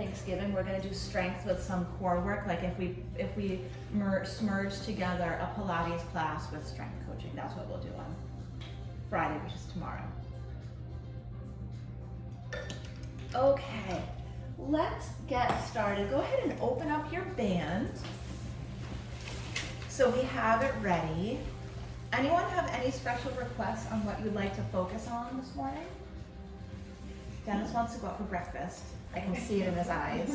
Thanksgiving, we're gonna do strength with some core work. Like if we merge together a Pilates class with strength coaching, that's what we'll do on Friday, which is tomorrow. Okay, let's get started. Go ahead and open up your band. So we have it ready. Anyone have any special requests on what you'd like to focus on this morning? Dennis wants to go out for breakfast. I can see it in his eyes.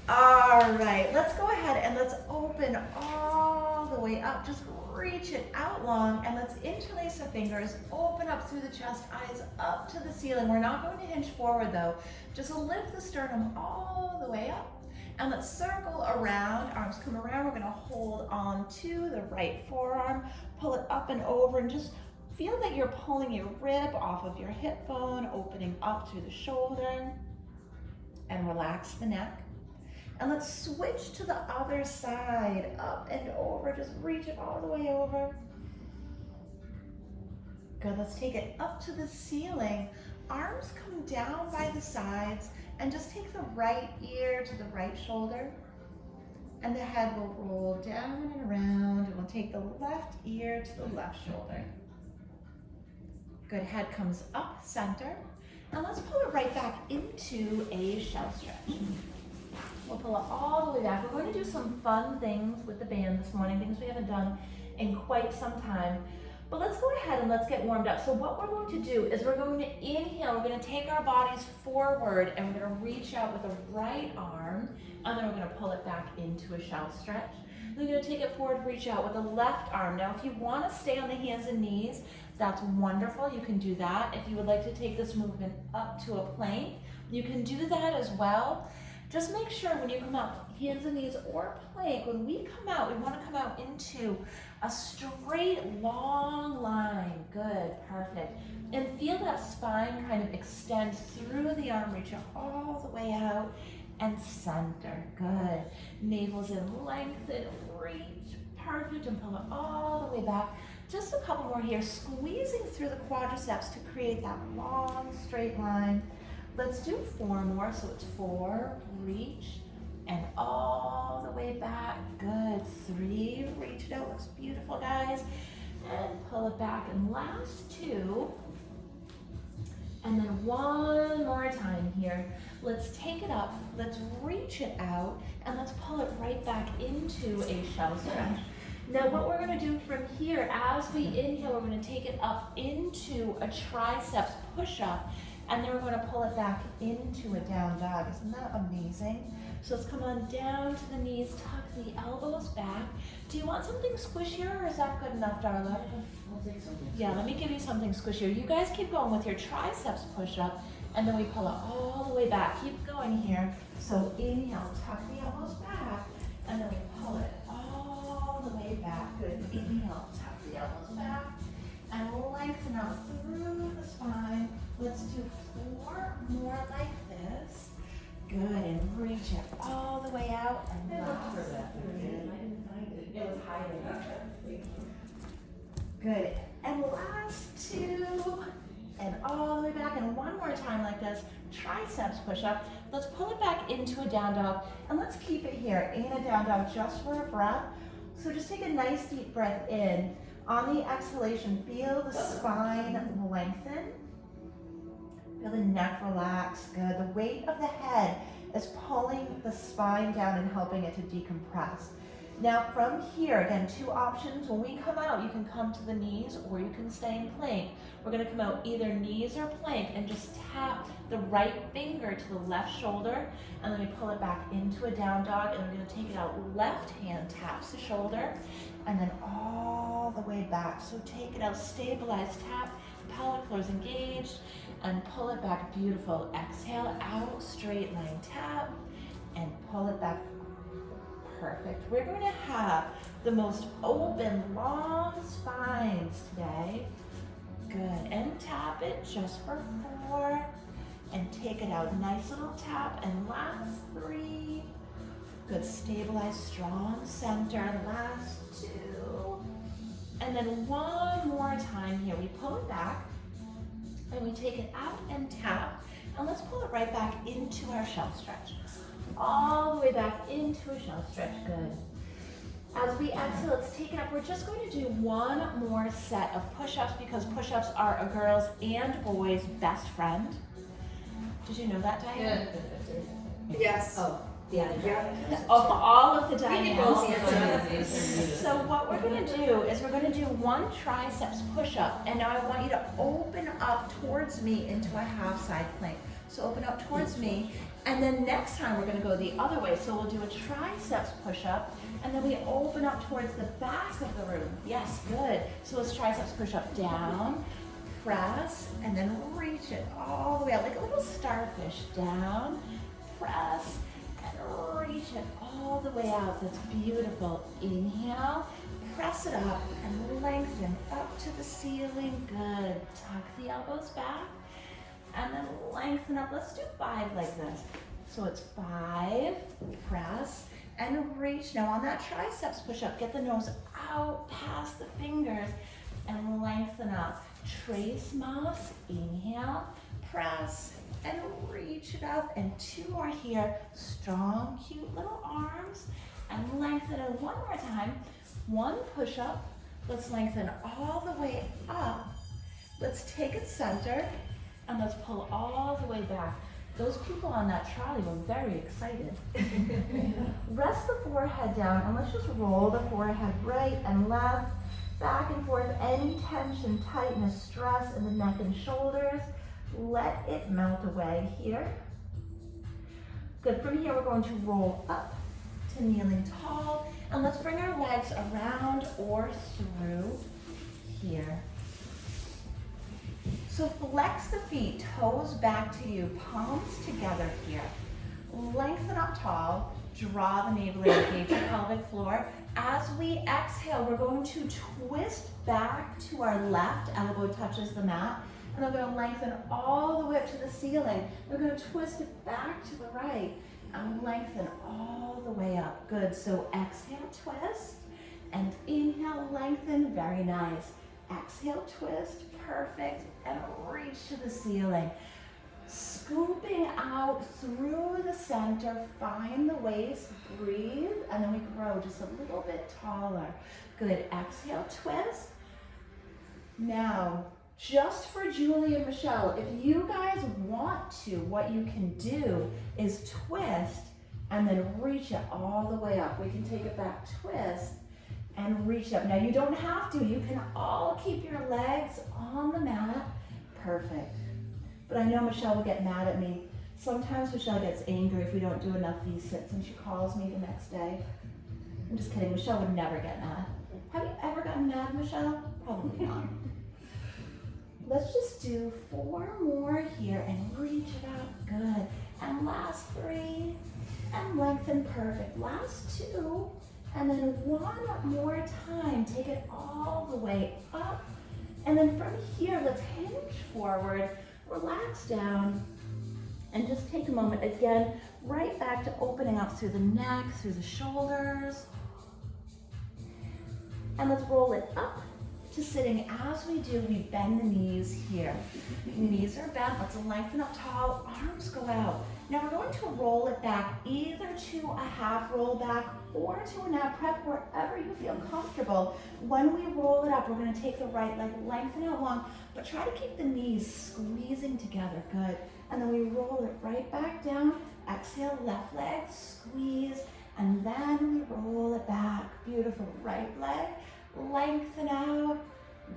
All right, let's go ahead and let's open all the way up. Just reach it out long and let's interlace the fingers, open up through the chest, eyes up to the ceiling. We're not going to hinge forward though. Just lift the sternum all the way up. And let's circle around, arms come around. We're gonna hold on to the right forearm, pull it up and over, and just feel that you're pulling your rib off of your hip bone, opening up through the shoulder, and relax the neck. And let's switch to the other side, up and over, just reach it all the way over. Good, let's take it up to the ceiling. Arms come down by the sides, and just take the right ear to the right shoulder. And the head will roll down and around, and we'll take the left ear to the left shoulder. Good, head comes up center. And let's pull it right back into a shell stretch. We'll pull it all the way back. We're going to do some fun things with the band this morning, things we haven't done in quite some time. But let's go ahead and let's get warmed up. So what we're going to do is we're going to inhale, we're going to take our bodies forward and we're going to reach out with the right arm, and then we're going to pull it back into a shell stretch. Then we're going to take it forward, reach out with the left arm. Now if you want to stay on the hands and knees, that's wonderful, you can do that. If you would like to take this movement up to a plank, you can do that as well. Just make sure when you come out, hands and knees or plank, when we come out, we want to come out into a straight, long line. Good, perfect. And feel that spine kind of extend through the arm, reach it all the way out and center. Good. Navel's in, lengthen, reach, perfect, and pull it all the way back. Just a couple more here, squeezing through the quadriceps to create that long, straight line. Let's do 4 more, so it's 4, reach, and all the way back. Good, 3, reach it out, looks beautiful, guys. And pull it back, and last 2. And then 1 more time here. Let's take it up, let's reach it out, and let's pull it right back into a shell stretch. Now what we're gonna do from here, as we inhale, we're gonna take it up into a triceps push-up, and then we're going to pull it back into a down dog. Isn't that amazing? So let's come on down to the knees, tuck the elbows back. Do you want something squishier, or is that good enough, Darla? I'll take something. Yeah, let me give you something squishier. You guys keep going with your triceps push-up, and then we pull it all the way back. Keep going here. So inhale, tuck the elbows back, and then we pull it all the way back. Good. Inhale, tuck the elbows back, and lengthen out through the spine. Let's do 4 more like this. Good, and reach it all the way out. And last 3. I didn't find it. It was hiding. Good, and last 2. And all the way back, and 1 more time like this. Triceps push-up. Let's pull it back into a down dog, and let's keep it here in a down dog just for a breath. So just take a nice deep breath in. On the exhalation, feel the spine lengthen. Feel the neck relax. Good. The weight of the head is pulling the spine down and helping it to decompress. Now from here, again, 2 options. When we come out, you can come to the knees or you can stay in plank. We're going to come out either knees or plank and just tap the right finger to the left shoulder, and then we pull it back into a down dog, and we're going to take it out. Left hand taps the shoulder, and then all the way back. So take it out, stabilize, tap, pelvic floor is engaged, and pull it back. Beautiful. Exhale out, straight line tap, and pull it back. Perfect. We're going to have the most open, long spines today. Good. And tap it just for 4. And take it out. Nice little tap. And last 3. Good. Stabilize, strong center. Last 2. And then 1 more time here. We pull it back. And we take it out and tap. let's pull it right back into our shelf stretch. All the way back into a shelf stretch, good. As we exhale, let's take it up. We're just going to do one more set of push-ups because push-ups are a girl's and boys' best friend. Did you know that, Diane? Yes. Oh, yeah. All of the Diane. Dianes. So what we're going to do is we're going to do one triceps push-up, and now I want you to open up towards me into a half side plank. So open up towards me, and then next time we're going to go the other way. So we'll do a triceps push-up, and then we open up towards the back of the room. Yes, good. So let's triceps push-up, down, press, and then reach it all the way out, like a little starfish. Down, press, and reach it all the way out. That's beautiful. Inhale, press it up, and lengthen up to the ceiling. Good. Tuck the elbows back, and then lengthen up. Let's do 5 like this. So it's 5, press, and reach. Now on that triceps push-up, get the nose out past the fingers and lengthen up. Trace moss, inhale, press, and reach it up. And 2 more here. Strong, cute little arms, and lengthen it one more time. 1 push-up. Let's lengthen all the way up. Let's take it center, and let's pull all the way back. Those people on that trolley were very excited. Rest the forehead down, and let's just roll the forehead right and left, back and forth. Any tension, tightness, stress in the neck and shoulders, let it melt away here. Good. From here, we're going to roll up to kneeling tall, and let's bring our legs around or through here. So flex the feet, toes back to you, palms together here. Lengthen up tall, draw the navel in, engage the pelvic floor. As we exhale, we're going to twist back to our left, elbow touches the mat, and I'm going to lengthen all the way up to the ceiling. We're going to twist it back to the right and lengthen all the way up. Good, so exhale, twist, and inhale, lengthen, very nice. Exhale, twist, perfect, and reach to the ceiling. Scooping out through the center, find the waist, breathe, and then we grow just a little bit taller. Good, exhale, twist. Now, just for Julie and Michelle, if you guys want to, what you can do is twist and then reach it all the way up. We can take it back, twist, and reach up. Now you don't have to, you can all keep your legs on the mat. Perfect. But I know Michelle will get mad at me. Sometimes Michelle gets angry if we don't do enough V-sits and she calls me the next day. I'm just kidding, Michelle would never get mad. Have you ever gotten mad, Michelle? Probably not. Let's just do 4 more here and reach it up, good. And last 3, and lengthen, perfect. Last 2. And then 1 more time, take it all the way up. And then from here, let's hinge forward, relax down, and just take a moment, again, right back to opening up through the neck, through the shoulders. And let's roll it up to sitting. As we do, we bend the knees here. Knees are bent, let's lengthen up tall, arms go out. Now we're going to roll it back either to a half roll back or to a nap prep, wherever you feel comfortable. When we roll it up, we're going to take the right leg, lengthen out long, but try to keep the knees squeezing together, good. And then we roll it right back down, exhale, left leg, squeeze, and then we roll it back. Beautiful, right leg, lengthen out,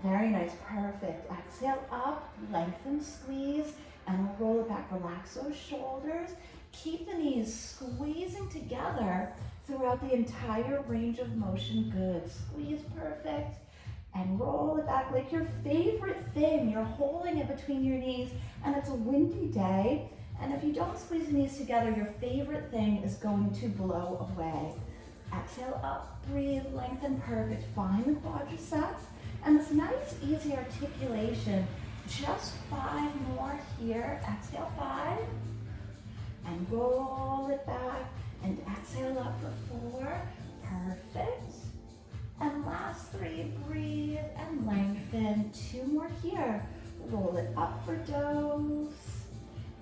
very nice, perfect. Exhale up, lengthen, squeeze, and we'll roll it back. Relax those shoulders. Keep the knees squeezing together throughout the entire range of motion. Good. Squeeze, perfect. And roll it back like your favorite thing. You're holding it between your knees, and it's a windy day. And if you don't squeeze the knees together, your favorite thing is going to blow away. Exhale up, breathe, lengthen, perfect. Find the quadriceps. And this nice, easy articulation. Just 5 more here. Exhale, 5. And roll it back. And exhale up for 4. Perfect. And last 3, breathe and lengthen. 2 more here. Roll it up for dose.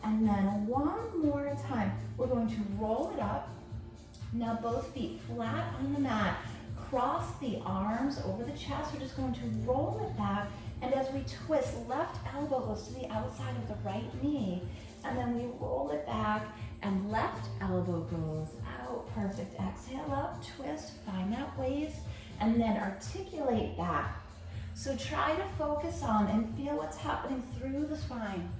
And And then one more time. We're going to roll it up. Now both feet flat on the mat. Cross the arms over the chest. We're just going to roll it back. And as we twist, left elbow goes to the outside of the right knee. And then we roll it back and left elbow goes out. Perfect. Exhale up, twist, find that waist, and then articulate back. So try to focus on and feel what's happening through the spine.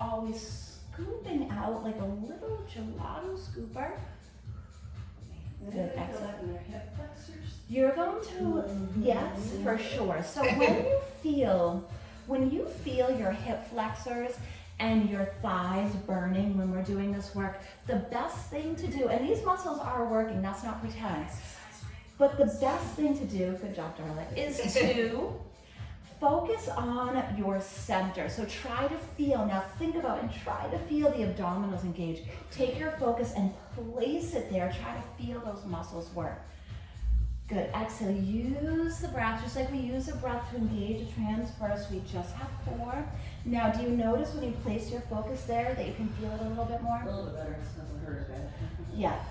Always scooping out like a little gelato scooper. Good. Feel that in their hip flexors? You're going to, yes, for sure. So when you feel your hip flexors and your thighs burning when we're doing this work, the best thing to do, and these muscles are working, that's not pretend, but the best thing to do, good job, darling, is to focus on your center. So try to feel, now think about and try to feel the abdominals engaged. Take your focus and place it there. Try to feel those muscles work. Good, exhale, use the breath, just like we use the breath to engage the transverse. We just have 4. Now, do you notice when you place your focus there that you can feel it a little bit more? A little bit better, it doesn't hurt as bad. Yeah.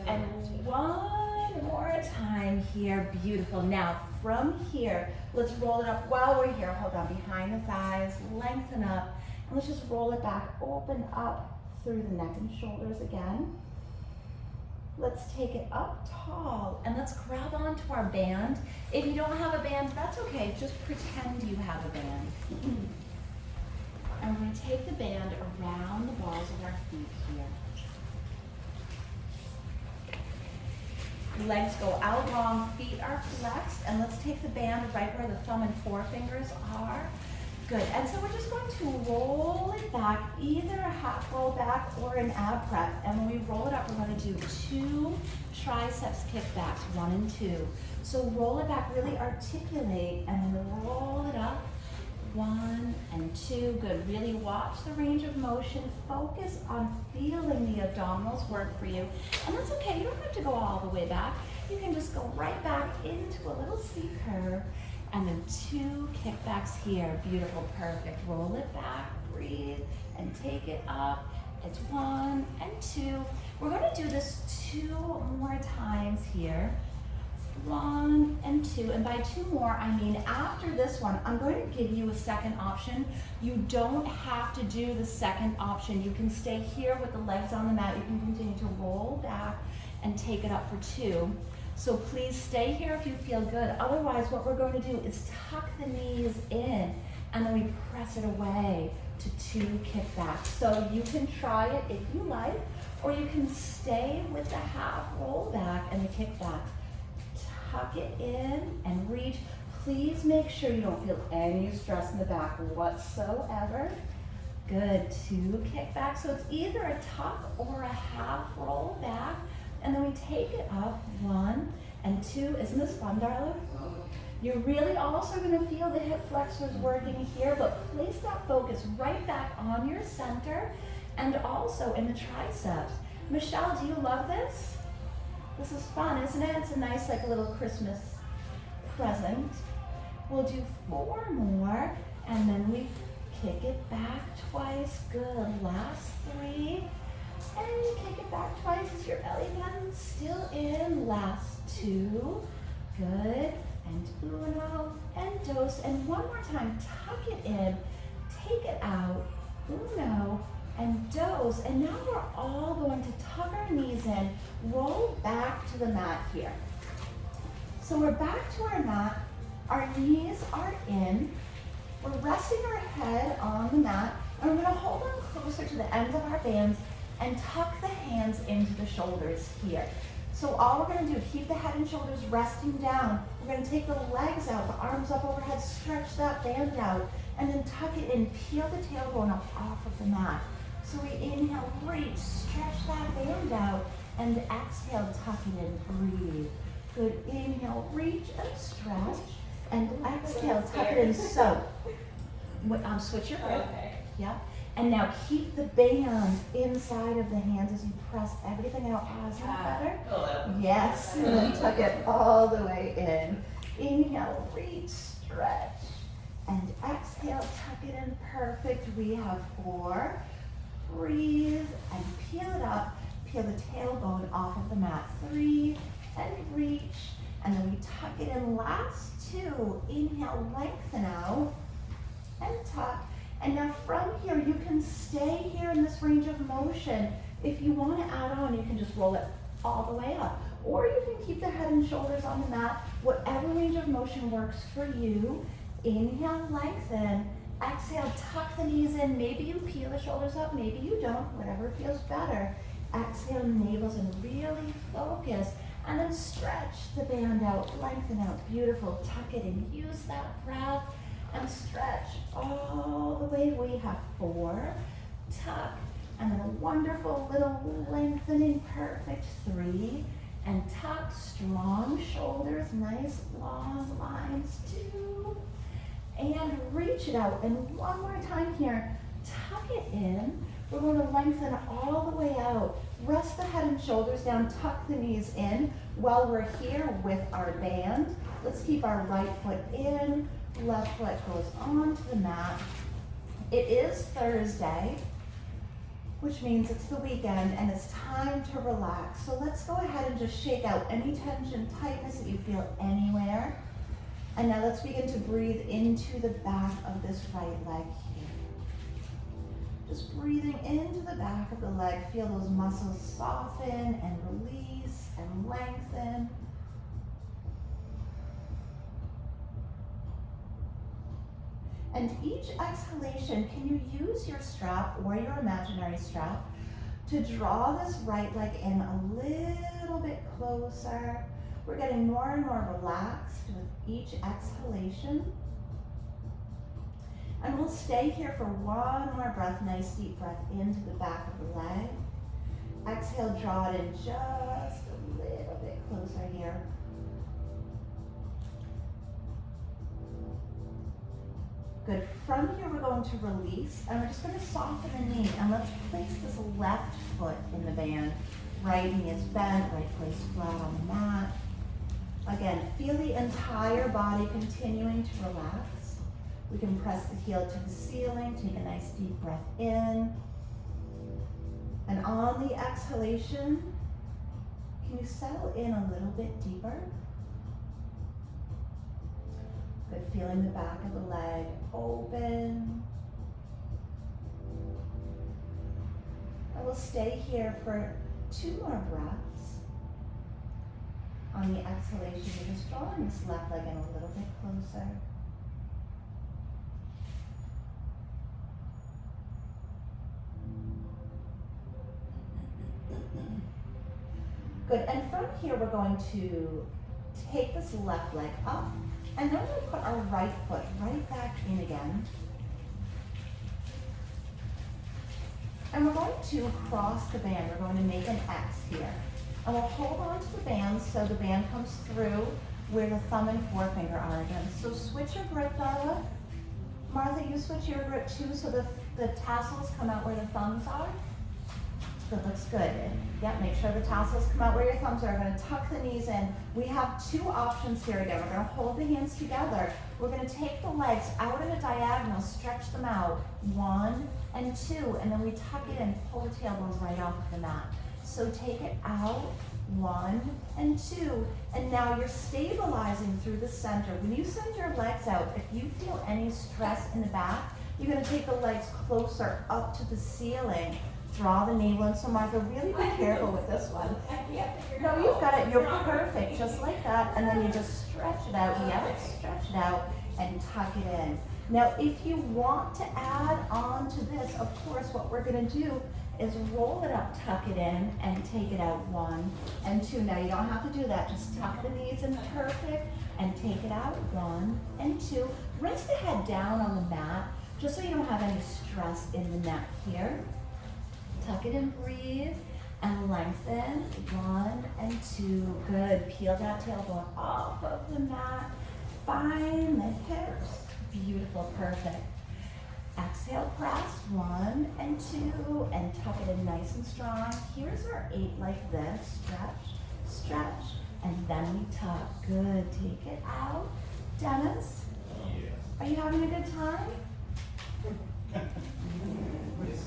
And one more time here, beautiful. Now, from here, let's roll it up while we're here. Hold on, behind the thighs, lengthen up, and let's just roll it back, open up through the neck and shoulders again. Let's take it up tall and let's grab onto our band. If you don't have a band, that's okay. Just pretend you have a band. And we're going to take the band around the balls of our feet here. Legs go out long, feet are flexed, and let's take the band right where the thumb and forefingers are. Good, and so we're just going to roll it back, either a half roll back or an ab prep. And when we roll it up, we're going to do 2 triceps kickbacks, 1 and 2. So roll it back, really articulate, and then roll it up, 1 and 2. Good, really watch the range of motion. Focus on feeling the abdominals work for you. And that's okay, you don't have to go all the way back. You can just go right back into a little C curve. And then 2 kickbacks here. Beautiful, perfect. Roll it back, breathe, and take it up. It's 1 and 2. We're going to do this 2 more times here. 1 and 2. And by 2 more, I mean after this one, I'm going to give you a second option. You don't have to do the second option. You can stay here with the legs on the mat. You can continue to roll back and take it up for 2. So please stay here if you feel good. Otherwise, what we're going to do is tuck the knees in and then we press it away to 2 kickbacks. So you can try it if you like, or you can stay with the half roll back and the kickback. Tuck it in and reach. Please make sure you don't feel any stress in the back whatsoever. Good, 2 kickbacks. So it's either a tuck or a half roll back. And then we take it up, 1 and 2. Isn't this fun, darling? You're really also going to feel the hip flexors working here, but place that focus right back on your center and also in the triceps. Michelle, do you love this? This is fun, isn't it? It's a nice, like a little Christmas present. We'll do 4 more, and then we kick it back twice. Good. Last 3. And kick it back twice as your belly button still in. Last 2. Good. And uno and dos. And one more time. Tuck it in. Take it out. Uno and dos. And now we're all going to tuck our knees in. Roll back to the mat here. So we're back to our mat. Our knees are in. We're resting our head on the mat. And we're going to hold on closer to the ends of our bands and tuck the hands into the shoulders here. So all we're going to do, keep the head and shoulders resting down. We're going to take the legs out, the arms up overhead, stretch that band out, and then tuck it in, peel the tailbone up off of the mat. So we inhale, reach, stretch that band out, and exhale, tuck it in, breathe. Good, inhale, reach and stretch, and exhale, tuck it in. So, switch your grip. Okay. Yeah. And now keep the band inside of the hands as you press everything out. Is that better? Yes. And then tuck it all the way in. Inhale, reach, stretch. And exhale, tuck it in. Perfect. We have 4. Breathe. the mat. 3, and reach. And then we tuck it in. Last 2. Inhale, lengthen out, and tuck. And now from here, you can stay here in this range of motion. If you want to add on, you can just roll it all the way up. Or you can keep the head and shoulders on the mat. Whatever range of motion works for you. Inhale, lengthen. Exhale, tuck the knees in. Maybe you peel the shoulders up, maybe you don't, whatever feels better. Exhale, navels in, really focus. And then stretch the band out, lengthen out, beautiful. Tuck it in, use that breath, and stretch all the way. We have 4, tuck, and then a wonderful little lengthening, perfect. 3, and tuck, strong shoulders, nice long lines. 2, and reach it out. And one more time here, tuck it in. We're going to lengthen all the way out. Rest the head and shoulders down, tuck the knees in. While we're here with our band, let's keep our right foot in, left foot goes onto the mat. It is Thursday, which means it's the weekend and it's time to relax. So let's go ahead and just shake out any tension, tightness that you feel anywhere. And now let's begin to breathe into the back of this right leg here. Just breathing into the back of the leg, feel those muscles soften and release and lengthen. And each exhalation, can you use your strap or your imaginary strap to draw this right leg in a little bit closer? We're getting more and more relaxed with each exhalation. And we'll stay here for one more breath, nice deep breath into the back of the leg. Exhale, draw it in just a little bit closer here. Good. From here, we're going to release, and we're just going to soften the knee. And let's place this left foot in the band. Right knee is bent, right foot is flat on the mat. Again, feel the entire body continuing to relax. We can press the heel to the ceiling, take a nice deep breath in. And on the exhalation, can you settle in a little bit deeper? Good, feeling the back of the leg open. I will stay here for 2 more breaths. On the exhalation, you're just drawing this left leg in a little bit closer. Good, and from here we're going to take this left leg up, and then we'll put our right foot right back in again. And we're going to cross the band. We're going to make an X here. And we'll hold on to the band so the band comes through where the thumb and forefinger are again. So switch your grip, Darla. Martha, you switch your grip too so the tassels come out where the thumbs are. That looks good. Yeah, make sure the tassels come out where your thumbs are. We're going to tuck the knees in. We have 2 options here again. We're going to hold the hands together. We're going to take the legs out in a diagonal, stretch them out. 1 and 2, and then we tuck it in, pull the tailbones right off of the mat. So take it out, 1 and 2, and now you're stabilizing through the center. When you send your legs out, if you feel any stress in the back, you're going to take the legs closer up to the ceiling. Draw the navel in. So Martha, really be careful with this one. No, you've got it. You're perfect, just like that. And then you just stretch it out. Yeah, stretch it out and tuck it in. Now, if you want to add on to this, of course, what we're going to do is roll it up, tuck it in, and take it out 1 and 2. Now, you don't have to do that. Just tuck the knees in, perfect, and take it out 1 and 2. Rest the head down on the mat, just so you don't have any stress in the neck here. Tuck it and breathe, and lengthen, 1 and 2, good. Peel that tailbone off of the mat, find the hips, beautiful, perfect. Exhale, press, 1 and 2, and tuck it in nice and strong. Here's our 8 like this, stretch, stretch, and then we tuck, good. Take it out. Dennis, are you having a good time? Yes.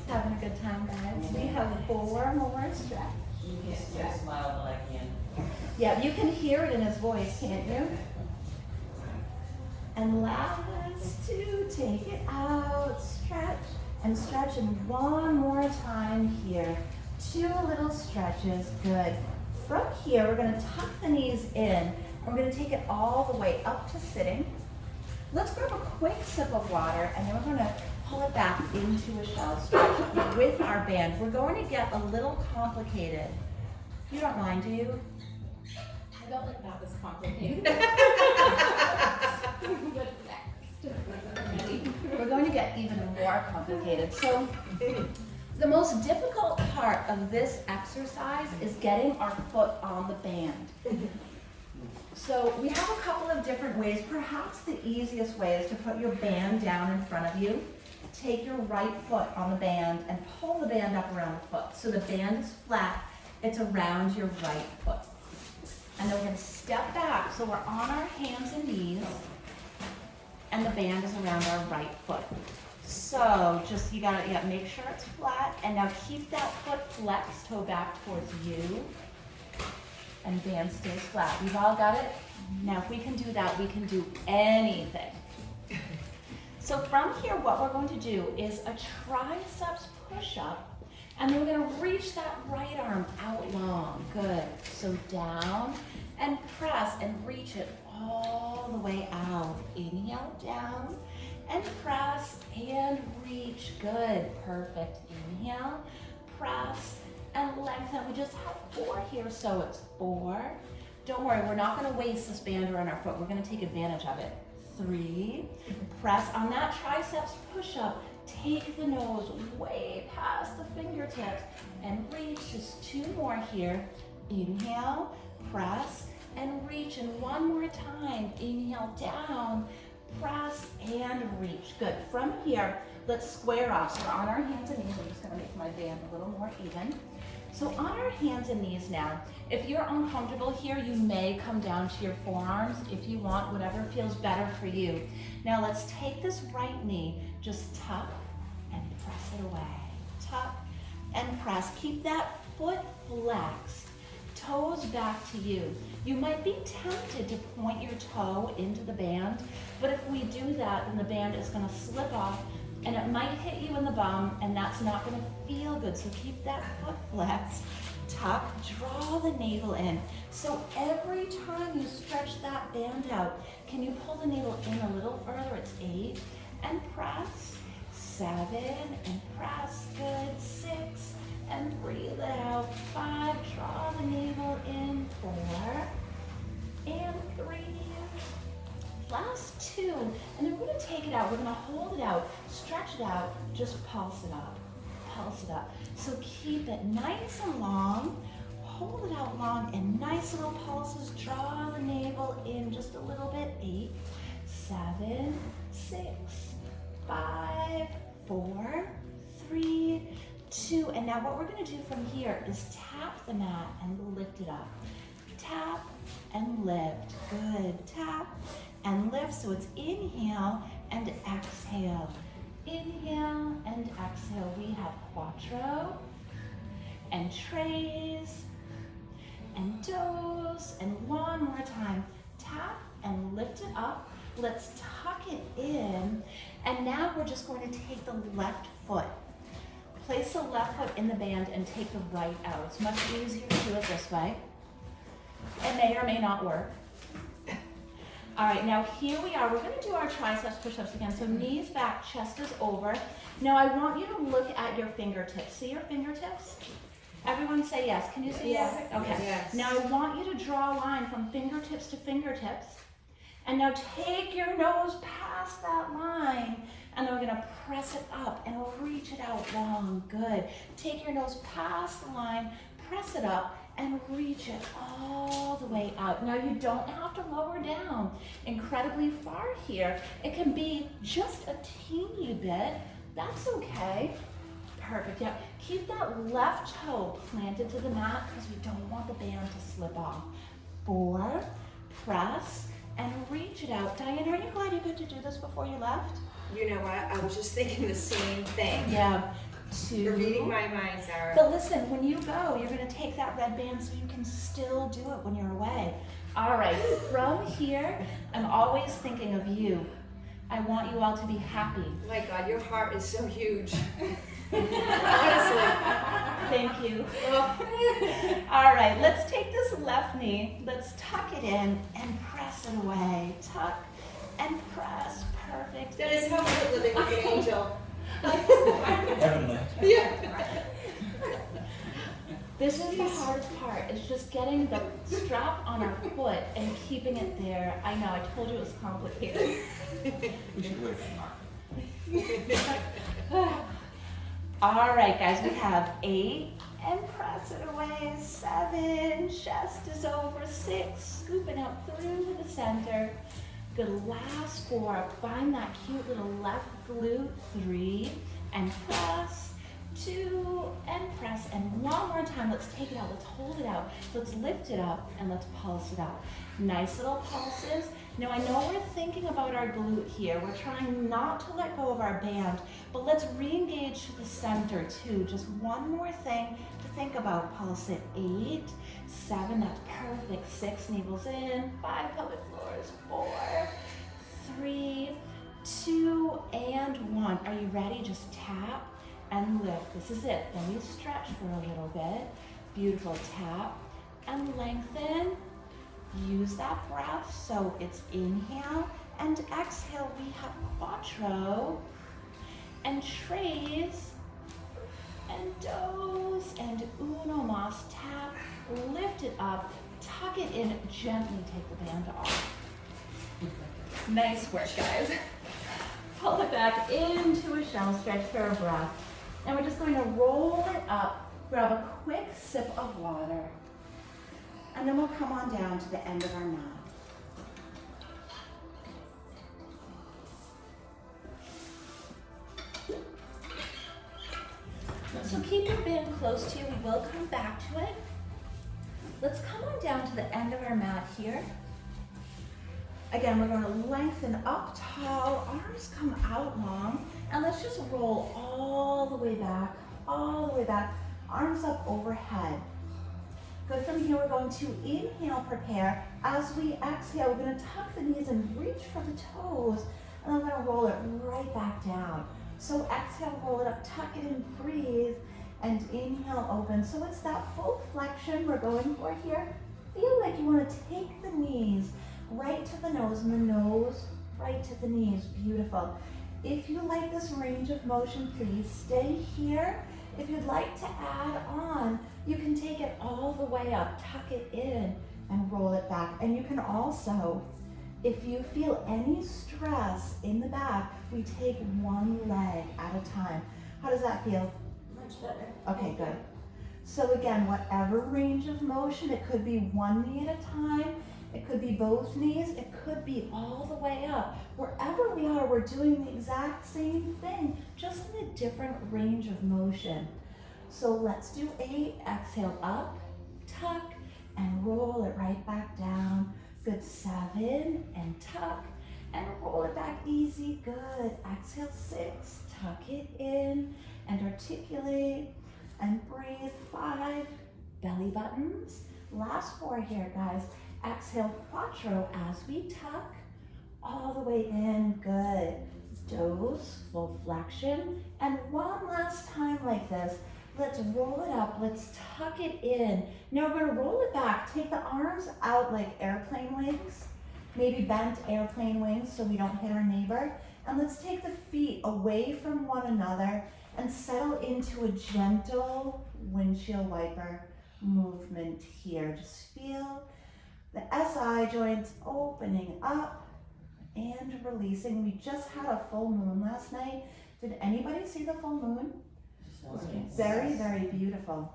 Having a good time, guys. We have 4 more stretch. You can't see a smile, but I can. Yeah, you can hear it in his voice, can't you? And last two, take it out, stretch, and stretch, and one more time here. Two little stretches, good. From here, we're gonna tuck the knees in. We're gonna take it all the way up to sitting. Let's grab a quick sip of water, and then we're gonna pull it back into a shell stretch with our band. We're going to get a little complicated. You don't mind, do you? I don't think that was complicated. What's next? We're going to get even more complicated. So the most difficult part of this exercise is getting our foot on the band. So we have a couple of different ways. Perhaps the easiest way is to put your band down in front of you. Take your right foot on the band and pull the band up around the foot. So the band is flat, it's around your right foot. And then we're gonna step back, so we're on our hands and knees, and the band is around our right foot. So just, you gotta make sure it's flat, and now keep that foot flexed, toe back towards you, and band stays flat. We've all got it? Now if we can do that, we can do anything. So from here, what we're going to do is a triceps push-up, and then we're gonna reach that right arm out long, good. So down and press and reach it all the way out. Inhale, down and press and reach, good, perfect. Inhale, press and lengthen. We just have 4 here, so it's 4. Don't worry, we're not gonna waste this band around our foot. We're gonna take advantage of it. 3, press on that triceps push-up. Take the nose way past the fingertips and reach. Just 2 more here. Inhale, press and reach. And one more time. Inhale, down, press and reach. Good. From here, let's square off. So we're on our hands and knees. I'm just gonna make my band a little more even. So on our hands and knees now, if you're uncomfortable here, you may come down to your forearms if you want, whatever feels better for you. Now let's take this right knee, just tuck and press it away. Tuck and press. Keep that foot flexed, toes back to you. You might be tempted to point your toe into the band, but if we do that, then the band is gonna slip off and it might hit you in the bum, and that's not gonna feel good. So keep that foot flexed, tuck, draw the navel in. So every time you stretch that band out, can you pull the navel in a little further? It's 8, and press, 7, and press, good, 6, and breathe it out, 5, draw the navel in, 4, and 3, last 2, and then we're gonna take it out, we're gonna hold it out, stretch it out, just pulse it up, pulse it up. So keep it nice and long, hold it out long, and nice little pulses, draw the navel in just a little bit, 8, 7, 6, 5, 4, 3, 2, and now what we're gonna do from here is tap the mat and lift it up. Tap and lift, good, tap and lift, so it's inhale and exhale. Inhale and exhale. We have quattro and tres and dos, and one more time. Tap and lift it up. Let's tuck it in, and now we're just going to take the left foot. Place the left foot in the band and take the right out. It's much easier to do it this way. It may or may not work. All right, now here we are. We're going to do our triceps push-ups again. So knees back, chest is over. Now I want you to look at your fingertips. See your fingertips? Everyone say yes. Can you see Yes. that? Okay. Yes. Now I want you to draw a line from fingertips to fingertips. And now take your nose past that line. And then we're going to press it up and reach it out long. Good. Take your nose past the line, press it up, and reach it all the way out. Now you don't have to lower down incredibly far here. It can be just a teeny bit. That's okay. Perfect. Yeah. Keep that left toe planted to the mat because we don't want the band to slip off. 4, press, and reach it out. Diane, are you glad you got to do this before you left? You know what? I was just thinking the same thing. Yeah. 2. You're reading my mind, Sarah. But listen, when you go, you're gonna take that red band so you can still do it when you're away. All right, from here, I'm always thinking of you. I want you all to be happy. Oh my God, your heart is so huge. Honestly. Thank you. All right, let's take this left knee, let's tuck it in and press it away. Tuck and press, perfect. Dennis, how is it living with an angel? Heavenly. Yeah. This is the hardest part, it's just getting the strap on our foot and keeping it there. I know, I told you it was complicated. We should wait for Mark. All right, guys, we have 8 and press it away. 7, chest is over. 6, scooping up through the center. Good, last 4, find that cute little left glute. 3, and press. 2, and press, and one more time. Let's take it out, let's hold it out. Let's lift it up, and let's pulse it out. Nice little pulses. Now I know we're thinking about our glute here. We're trying not to let go of our band, but let's re-engage to the center too. Just one more thing to think about. Pulse it. 8, 7, that's perfect. 6, navels in. 5, pelvic floors. 4, 3, 2, and 1. Are you ready? Just tap and lift. This is it. Then we stretch for a little bit. Beautiful. Tap and lengthen. Use that breath. So it's inhale and exhale. We have quattro and tres and dos and uno mas. Tap, lift it up, tuck it in, gently take the band off. Nice work, guys. Pull it back into a shell stretch for a breath. And we're just going to roll it up, grab a quick sip of water, and then we'll come on down to the end of our mat. So keep your band close to you. We will come back to it. Let's come on down to the end of our mat here. Again, we're going to lengthen up tall, arms come out long, and let's just roll all the way back, arms up overhead. Good. From here, we're going to inhale, prepare. As we exhale, we're going to tuck the knees and reach for the toes, and then we're going to roll it right back down. So exhale, roll it up, tuck it in, breathe, and inhale, open. So it's that full flexion we're going for here. Feel like you want to take the knees right to the nose and the nose right to the knees. Beautiful. If you like this range of motion, please stay here. If you'd like to add on, you can take it all the way up, tuck it in, and roll it back. And you can also, if you feel any stress in the back, we take one leg at a time. How does that feel? Much better. Okay, good. So again, whatever range of motion, it could be one knee at a time, it could be both knees, it could be all the way up. Wherever we are, we're doing the exact same thing, just in a different range of motion. So let's do 8, exhale up, tuck, and roll it right back down. Good. 7, and tuck, and roll it back, easy, good. Exhale, 6, tuck it in, and articulate, and breathe. 5, belly buttons. Last 4 here, guys. Exhale, quattro as we tuck all the way in, good. Dos, full flexion, and one last time like this. Let's roll it up, let's tuck it in. Now we're gonna roll it back, take the arms out like airplane wings, maybe bent airplane wings so we don't hit our neighbor. And let's take the feet away from one another and settle into a gentle windshield wiper movement here. Just feel the SI joints opening up and releasing. We just had a full moon last night. Did anybody see the full moon? It was very, very beautiful.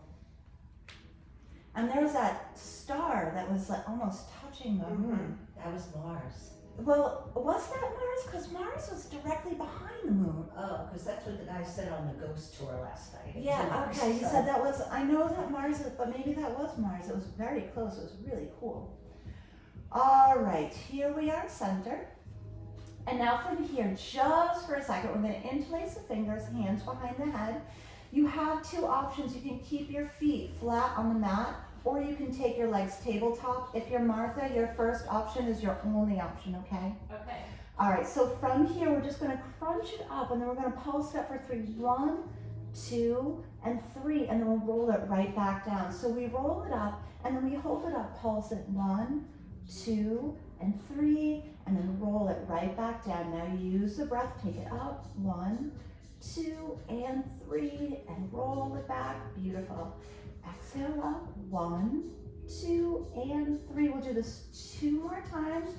And there was that star that was like almost touching the moon. That was Mars. Well, was that Mars? Because Mars was directly behind the moon. Oh, because that's what the guy said on the ghost tour last night. It was Yeah, Mars, okay, he so- said that was, I know that Mars, but maybe that was Mars. It was very close, it was really cool. All right, here we are centered. And now from here, just for a second, we're gonna interlace the fingers, hands behind the head. You have two options. You can keep your feet flat on the mat, or you can take your legs tabletop. If you're Martha, your first option is your only option, okay? Okay. All right, so from here, we're just gonna crunch it up, and then we're gonna pulse it up for 3. 1, 2, and 3, and then we'll roll it right back down. So we roll it up, and then we hold it up, pulse it 1, 2, and 3, and then roll it right back down. Now use the breath, take it up, 1, 2, and 3, and roll it back, beautiful. Exhale up, 1, 2, and 3. We'll do this 2 more times.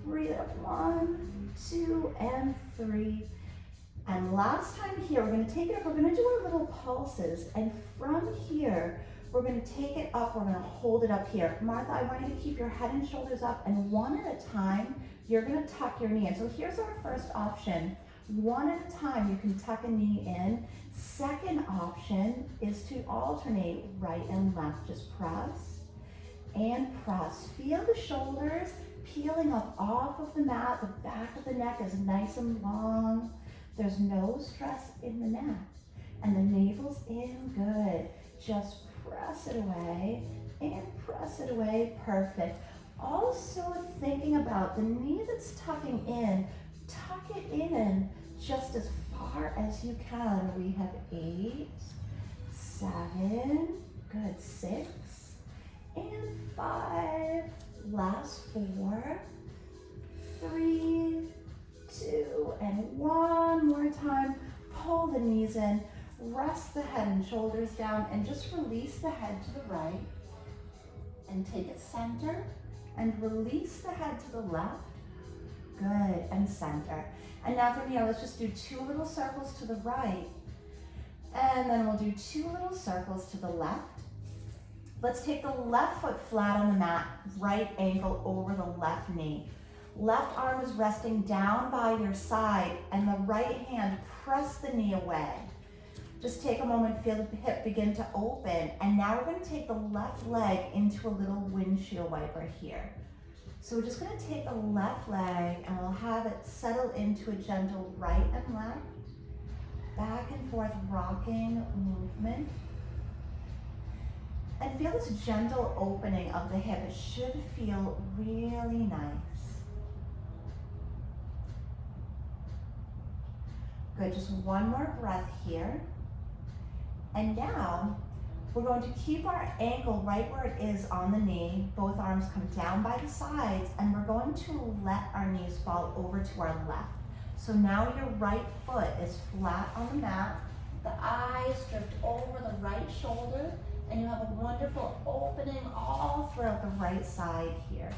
Breathe up, 1, 2, and 3. And last time here, we're gonna take it up, we're gonna do our little pulses, and from here, we're gonna take it up, we're gonna hold it up here. Martha, I want you to keep your head and shoulders up, and one at a time, you're gonna tuck your knee in. So here's our first option. One at a time, you can tuck a knee in. Second option is to alternate right and left. Just press and press. Feel the shoulders peeling up off of the mat. The back of the neck is nice and long. There's no stress in the neck. And the navel's in, good. Just press it away and press it away, perfect. Also thinking about the knee that's tucking in, tuck it in just as far as you can. We have 8, 7, good, 6, and 5, last 4, 3, 2, and 1 more time. Pull the knees in, rest the head and shoulders down, and just release the head to the right, and take it center, and release the head to the left, good, and center. And now from here, let's just do 2 little circles to the right, and then we'll do 2 little circles to the left. Let's take the left foot flat on the mat, right ankle over the left knee. Left arm is resting down by your side, and the right hand press the knee away. Just take a moment, feel the hip begin to open, and now we're going to take the left leg into a little windshield wiper here. So we're just going to take the left leg and we'll have it settle into a gentle right and left, back and forth rocking movement. And feel this gentle opening of the hip. It should feel really nice. Good, just one more breath here. And now, we're going to keep our ankle right where it is on the knee. Both arms come down by the sides, and we're going to let our knees fall over to our left. So now your right foot is flat on the mat. The eyes drift over the right shoulder, and you have a wonderful opening all throughout the right side here.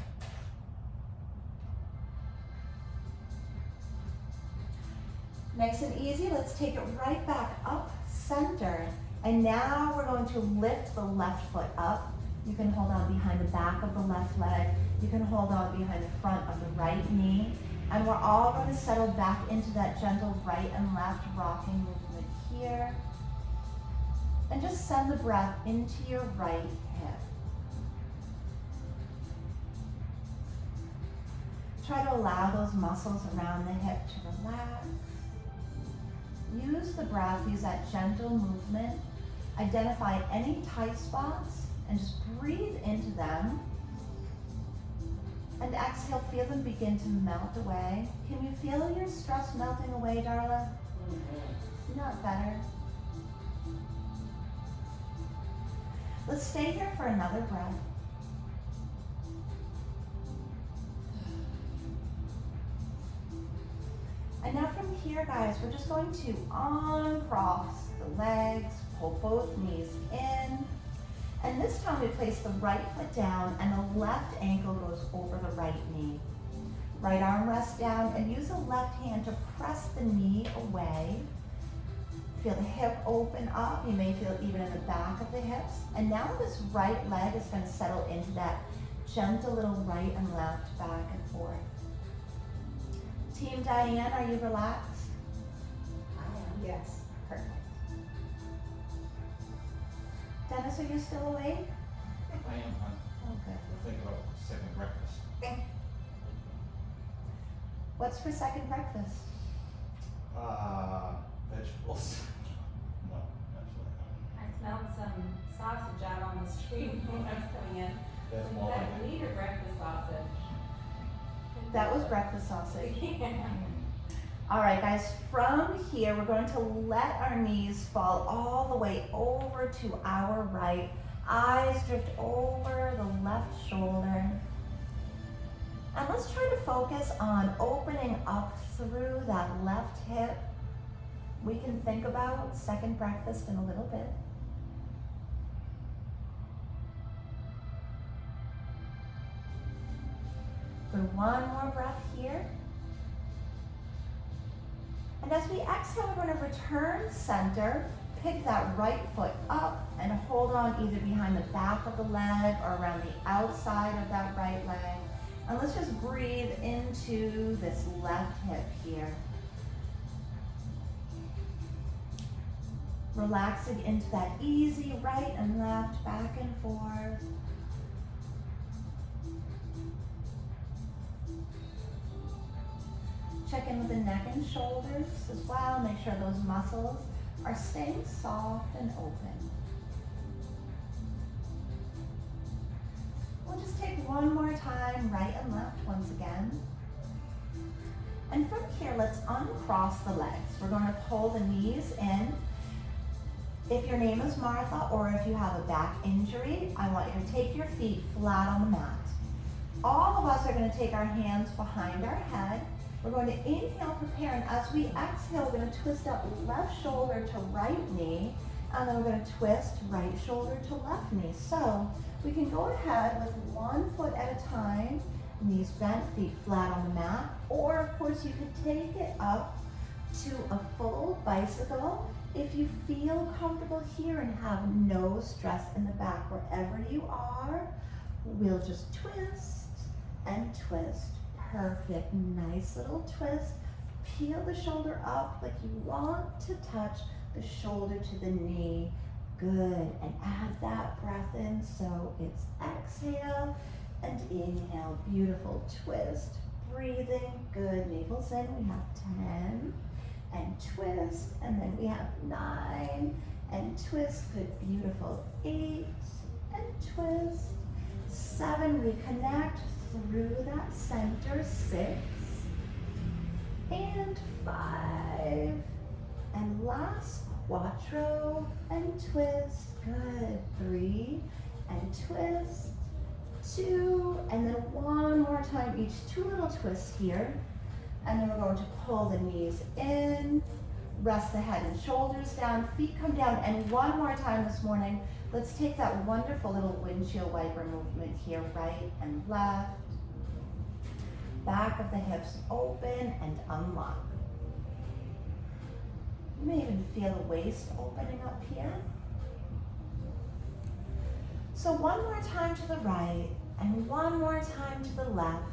Nice and easy, let's take it right back up center. And now we're going to lift the left foot up. You can hold on behind the back of the left leg. You can hold on behind the front of the right knee. And we're all going to settle back into that gentle right and left rocking movement here. And just send the breath into your right hip. Try to allow those muscles around the hip to relax. Use the breath, use that gentle movement. Identify any tight spots and just breathe into them. And exhale, feel them begin to melt away. Can you feel your stress melting away, Darla? Not better. Let's stay here for another breath. And now from here, guys, we're just going to uncross the legs, pull both knees in. And this time we place the right foot down and the left ankle goes over the right knee. Right arm rests down and use the left hand to press the knee away. Feel the hip open up. You may feel it even in the back of the hips. And now this right leg is going to settle into that gentle little right and left, back and forth. Team Diane, are you relaxed? I am, yes. Perfect. Dennis, are you still awake? I am, hon. Oh, good. We're thinking about second breakfast. What's for second breakfast? Vegetables. No, smelled some sausage out on the street when I was coming in. That's Is more that like it. meat or breakfast sausage? That was breakfast sausage. Yeah. All right, guys, from here, we're going to let our knees fall all the way over to our right. Eyes drift over the left shoulder. And let's try to focus on opening up through that left hip. We can think about second breakfast in a little bit. Good, one more breath here. And as we exhale, we're going to return center, pick that right foot up and hold on either behind the back of the leg or around the outside of that right leg. And let's just breathe into this left hip here. Relaxing into that easy right and left, back and forth. Check in with the neck and shoulders as well. Make sure those muscles are staying soft and open. We'll just take one more time, right and left once again. And from here, let's uncross the legs. We're going to pull the knees in. If your name is Martha or if you have a back injury, I want you to take your feet flat on the mat. All of us are going to take our hands behind our head. We're going to inhale, prepare, and as we exhale, we're going to twist up left shoulder to right knee, and then we're going to twist right shoulder to left knee. So we can go ahead with one foot at a time, knees bent, feet flat on the mat, or of course you could take it up to a full bicycle if you feel comfortable here and have no stress in the back. Wherever you are, we'll just twist and twist. Perfect, nice little twist. Peel the shoulder up like you want to touch the shoulder to the knee. Good, and add that breath in. So it's exhale and inhale. Beautiful twist, breathing, good. Navel's in, we have 10, and twist, and then we have 9, and twist, good, beautiful. 8, and twist. 7, reconnect through that center. 6, and 5, and last quattro, and twist, good. 3, and twist. 2, and then one more time each. 2 little twists here, and then we're going to pull the knees in, rest the head and shoulders down, feet come down, and one more time this morning, let's take that wonderful little windshield wiper movement here, right and left. Back of the hips open and unlock. You may even feel the waist opening up here. So one more time to the right and one more time to the left.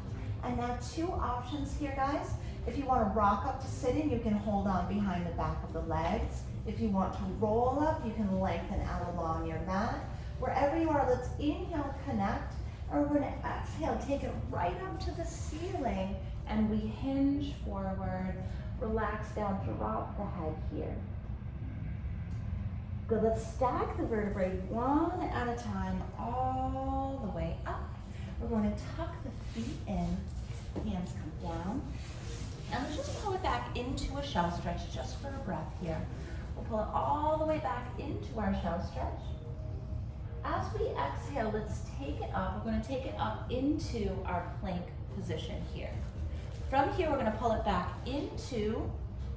And now 2 options here, guys. If you want to rock up to sitting, you can hold on behind the back of the legs. If you want to roll up, you can lengthen out along your mat. Wherever you are, let's inhale, connect, and we're going to exhale, take it right up to the ceiling, and we hinge forward, relax down, drop the head here. Good, let's stack the vertebrae one at a time, all the way up. We're going to tuck the feet in, hands come down, and let's just pull it back into a shell stretch just for a breath here. We'll pull it all the way back into our shell stretch. As we exhale, let's take it up. We're going to take it up into our plank position here. From here, we're going to pull it back into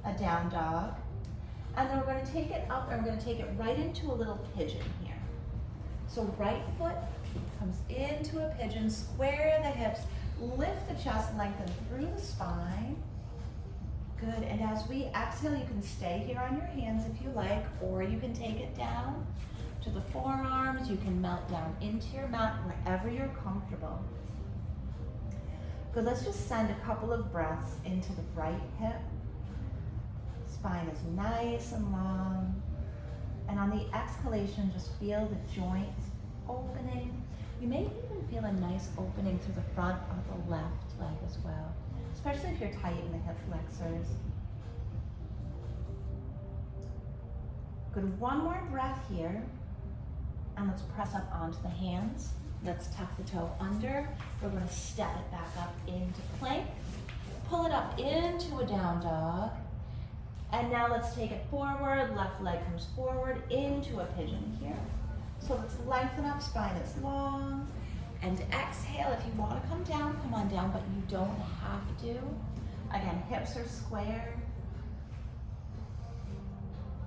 a down dog. And then we're going to take it up and we're going to take it right into a little pigeon here. So right foot comes into a pigeon, square the hips, lift the chest, lengthen through the spine. Good, and as we exhale, you can stay here on your hands if you like, or you can take it down to the forearms. You can melt down into your mat wherever you're comfortable. Good, let's just send a couple of breaths into the right hip. Spine is nice and long. And on the exhalation, just feel the joints opening. You may even feel a nice opening through the front of the left leg as well, especially if you're tight in the hip flexors. Good, one more breath here. And let's press up onto the hands. Let's tuck the toe under. We're going to step it back up into plank. Pull it up into a down dog. And now let's take it forward. Left leg comes forward into a pigeon here. So let's lengthen up, spine is long. And exhale, if you want to come down, come on down, but you don't have to. Again, hips are squared.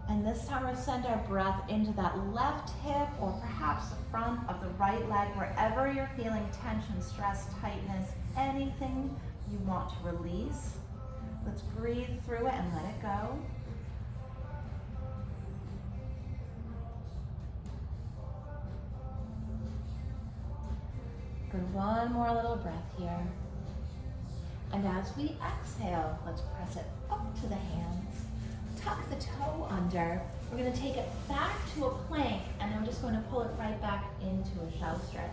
And this time we'll send our breath into that left hip or perhaps the front of the right leg, wherever you're feeling tension, stress, tightness, anything you want to release. Let's breathe through it and let it go. Good, one more little breath here. And as we exhale, let's press it up to the hands. Tuck the toe under. We're going to take it back to a plank, and I'm just going to pull it right back into a shelf stretch.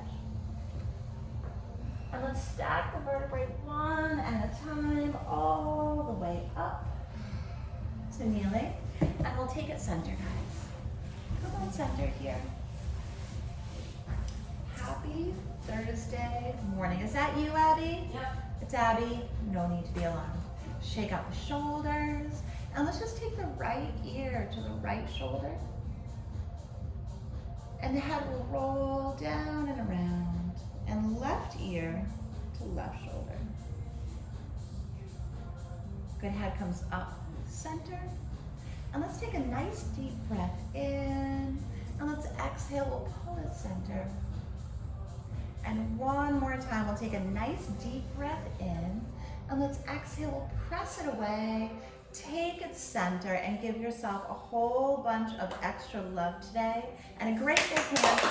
And let's stack the vertebrae one at a time, all the way up to kneeling. And we'll take it center, guys. Come on, center here. Happy Thursday morning. Is that you, Abby? Yep. It's Abby. No need to be alarmed. Shake out the shoulders. And let's just take the right ear to the right shoulder. And the head will roll down and around. And left ear to left shoulder. Good, head comes up, center. And let's take a nice deep breath in. And let's exhale, we'll pull it center. And one more time, we'll take a nice deep breath in. And let's exhale, we'll press it away. Take it center and give yourself a whole bunch of extra love today and a grateful hand